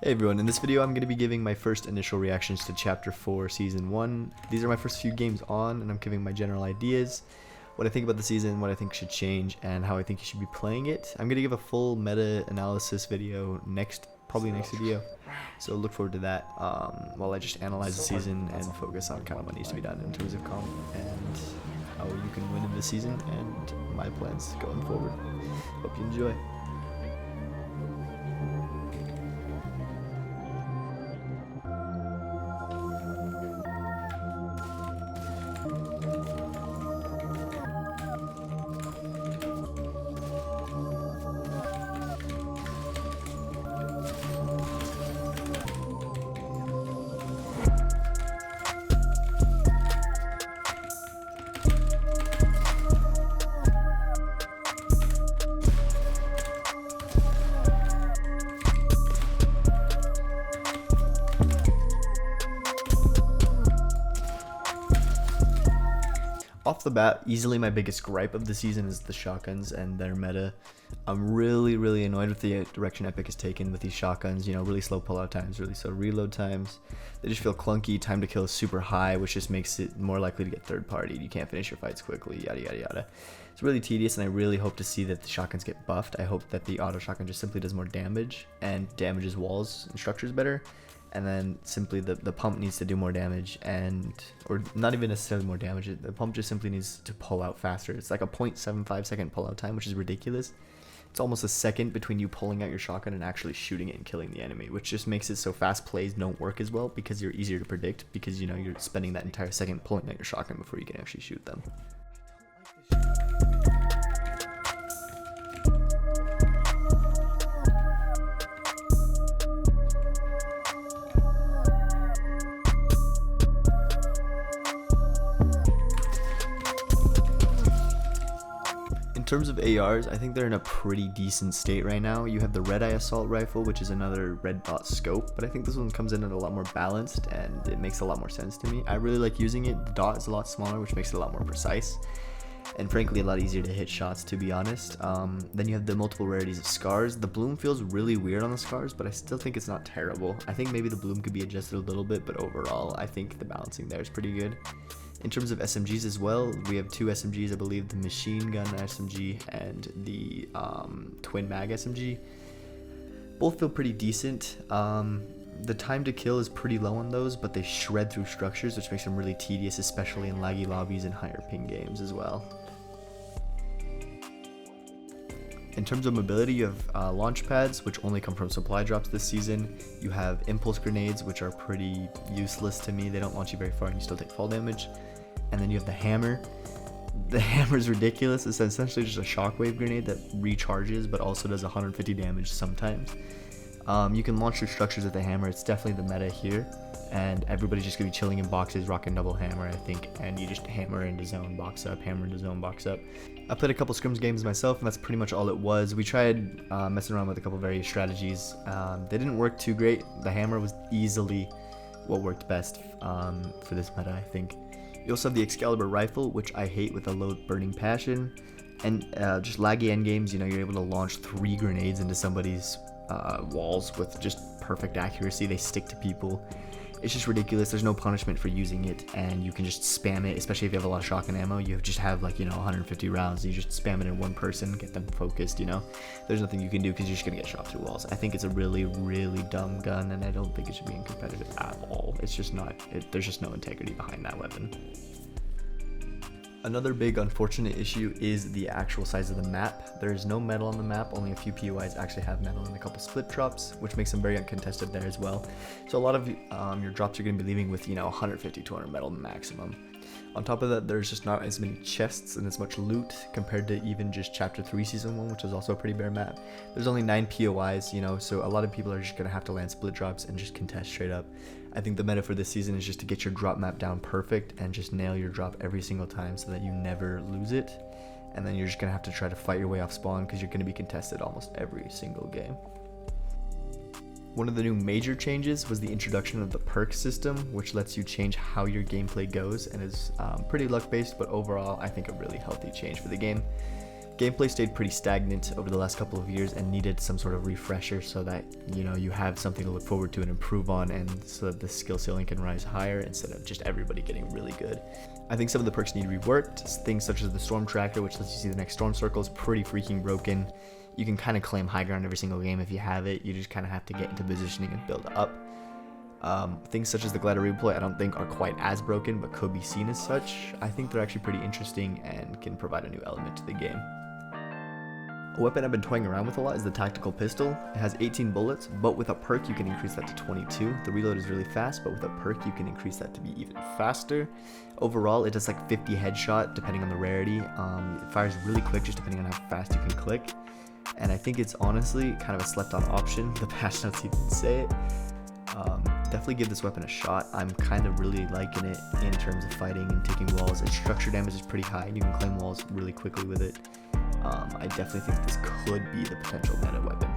Hey everyone, in this video I'm going to be giving my first initial reactions to Chapter 4 Season 1. These are my first few games on, and I'm giving my general ideas, what I think about the season, what I think should change, and how I think you should be playing it. I'm going to give a full meta-analysis video probably next video, so look forward to that while I just analyze the season and focus on kind of what needs to be done in terms of comp and how you can win in this season and my plans going forward. Hope you enjoy. Off the bat, easily my biggest gripe of the season is the shotguns and their meta. I'm really annoyed with the direction Epic has taken with these shotguns. You know, really slow pullout times, really slow reload times. They just feel clunky. Time to kill is super high, which just makes it more likely to get third partied. You can't finish your fights quickly, yada yada yada. It's really tedious, and I really hope to see that the shotguns get buffed. I hope that the auto shotgun just simply does more damage and damages walls and structures better. And then simply the pump needs to do more damage, or not even necessarily more damage. The pump just simply needs to pull out faster. It's like a 0.75 second pull out time, which is ridiculous. It's almost a second between you pulling out your shotgun and actually shooting it and killing the enemy, which just makes it so fast plays don't work as well because you're easier to predict, because you know you're spending that entire second pulling out your shotgun before you can actually shoot them. In terms of ARs, I think they're in a pretty decent state right now. You have the Red Eye Assault Rifle, which is another red dot scope, but I think this one comes in at a lot more balanced and it makes a lot more sense to me. I really like using it. The dot is a lot smaller, which makes it a lot more precise and frankly a lot easier to hit shots, to be honest. Then you have the multiple rarities of scars. The bloom feels really weird on the scars, but I still think it's not terrible. I think maybe the bloom could be adjusted a little bit, but overall I think the balancing there is pretty good. In terms of SMGs as well, we have two SMGs, I believe, the machine gun SMG and the twin mag SMG. Both feel pretty decent. The time to kill is pretty low on those, but they shred through structures, which makes them really tedious, especially in laggy lobbies and higher ping games as well. In terms of mobility, you have launch pads, which only come from supply drops this season. You have impulse grenades, which are pretty useless to me. They don't launch you very far and you still take fall damage. And then you have the hammer. The hammer is ridiculous. It's essentially just a shockwave grenade that recharges, but also does 150 damage sometimes. You can launch your structures with the hammer. It's definitely the meta here. And everybody's just going to be chilling in boxes, rocking double hammer, I think. And you just hammer into zone, box up, hammer into zone, box up. I played a couple scrims games myself, and that's pretty much all it was. We tried messing around with a couple various strategies. They didn't work too great. The hammer was easily what worked best for this meta, I think. You also have the Excalibur Rifle, which I hate with a low burning passion. And just laggy endgames, you know, you're able to launch 3 grenades into somebody's walls with just perfect accuracy. They stick to people. It's just ridiculous. There's no punishment for using it, and you can just spam it, especially if you have a lot of shotgun ammo. You just have, like, you know, 150 rounds, and you just spam it in one person, get them focused, you know. There's nothing you can do because you're just gonna get shot through walls. I think it's a really dumb gun, and I don't think it should be in competitive at all. It's just not, there's just no integrity behind that weapon. Another big unfortunate issue is the actual size of the map. There is no metal on the map, only a few POIs actually have metal and a couple split drops, which makes them very uncontested there as well. So a lot of your drops are going to be leaving with, you know, 150, 200 metal maximum. On top of that, there's just not as many chests and as much loot compared to even just Chapter 3 Season 1, which was also a pretty bare map. There's only 9 POIs, you know, so a lot of people are just going to have to land split drops and just contest straight up. I think the meta for this season is just to get your drop map down perfect and just nail your drop every single time so that you never lose it. And then you're just going to have to try to fight your way off spawn because you're going to be contested almost every single game. One of the new major changes was the introduction of the perk system, which lets you change how your gameplay goes and is pretty luck based, but overall I think a really healthy change for the game. Gameplay stayed pretty stagnant over the last couple of years and needed some sort of refresher so that, you know, you have something to look forward to and improve on, and so that the skill ceiling can rise higher instead of just everybody getting really good. I think some of the perks need reworked. Things such as the storm tracker, which lets you see the next storm circle, is pretty freaking broken. You can kind of claim high ground every single game if you have it. You just kind of have to get into positioning and build up. Things such as the glider redeploy I don't think are quite as broken, but could be seen as such. I think they're actually pretty interesting and can provide a new element to the game. A weapon I've been toying around with a lot is the tactical pistol. It has 18 bullets, but with a perk you can increase that to 22. The reload is really fast, but with a perk you can increase that to be even faster. Overall, it does like 50 headshot depending on the rarity. It fires really quick just depending on how fast you can click. And I think it's honestly kind of a slept on option. The patch notes even say it. Definitely give this weapon a shot. I'm kind of really liking it in terms of fighting and taking walls. Its structure damage is pretty high and you can claim walls really quickly with it. I definitely think this could be the potential meta weapon.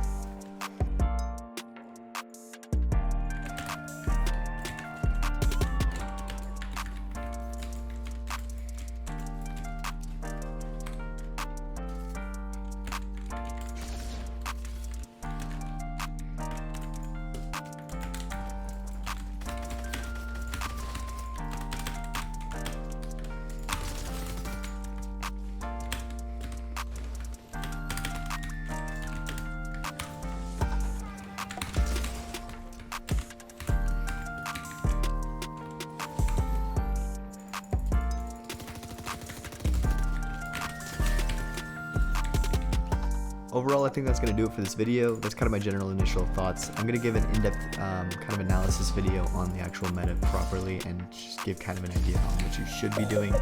Overall, I think that's going to do it for this video. That's kind of my general initial thoughts. I'm going to give an in-depth kind of analysis video on the actual meta properly and just give kind of an idea on what you should be doing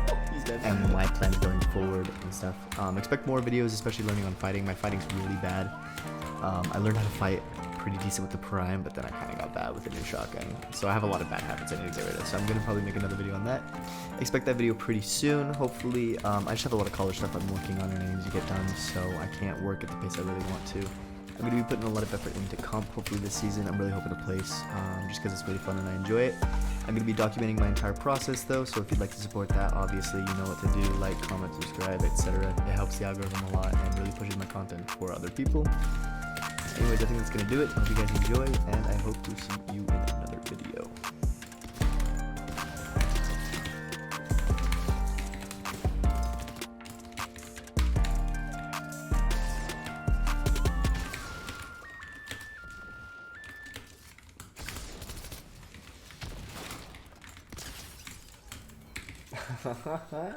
and my plans going forward and stuff. Expect more videos, especially learning on fighting. My fighting's really bad. I learned how to fight pretty decent with the Prime, but then I kind of got bad with the new shotgun. So I have a lot of bad habits I need to get rid of. So I'm going to probably make another video on that. Expect that video pretty soon, hopefully. I just have a lot of college stuff I'm working on and I need to get done, so I can't work at the pace I really want to. I'm going to be putting a lot of effort into comp, hopefully this season. I'm really hoping to place, just because it's really fun and I enjoy it. I'm going to be documenting my entire process though, so if you'd like to support that, obviously you know what to do, like, comment, subscribe, etc. It helps the algorithm a lot and really pushes my content for other people. Anyways, I think that's going to do it. Hope you guys enjoy, and I hope to see you in another video. Ha ha ha.